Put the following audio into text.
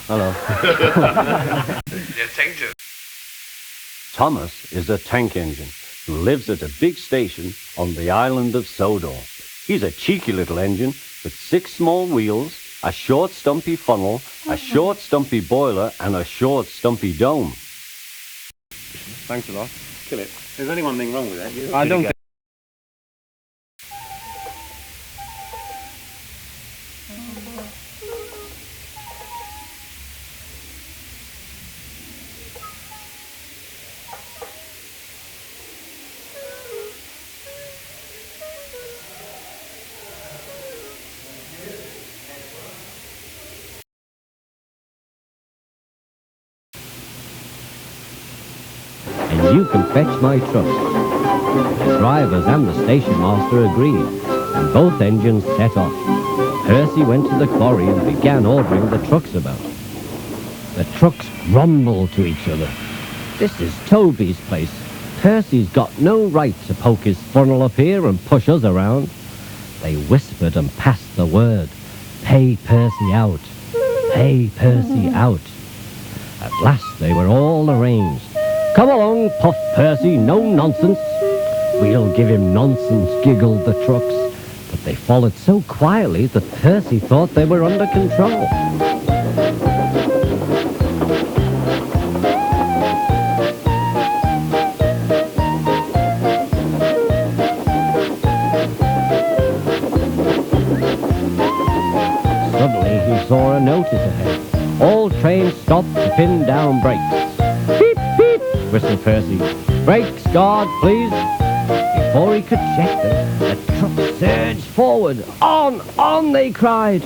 Hello. Thomas is a tank engine who lives at a big station on the island of Sodor. He's a cheeky little engine with 6 small wheels, a short stumpy funnel, a short stumpy boiler, and a short stumpy dome. Thanks a lot. Kill it. There's only one thing wrong with that. I don't. And you can fetch my truck. The drivers and the station master agreed, and both engines set off. Percy went to the quarry and began ordering the trucks about. The trucks grumbled to each other. This is Toby's place. Percy's got no right to poke his funnel up here and push us around. They whispered and passed the word. Pay Percy out. Pay Percy out. At last they were all arranged. Come along, Puff Percy, no nonsense. We'll give him nonsense, giggled the trucks. But they followed so quietly that Percy thought they were under control. Suddenly he saw a notice ahead. All trains stopped to pin down brakes. Beep, beep, whistled Percy. Brakes, guard, please. Before he could check them, the truck surged forward. On, they cried.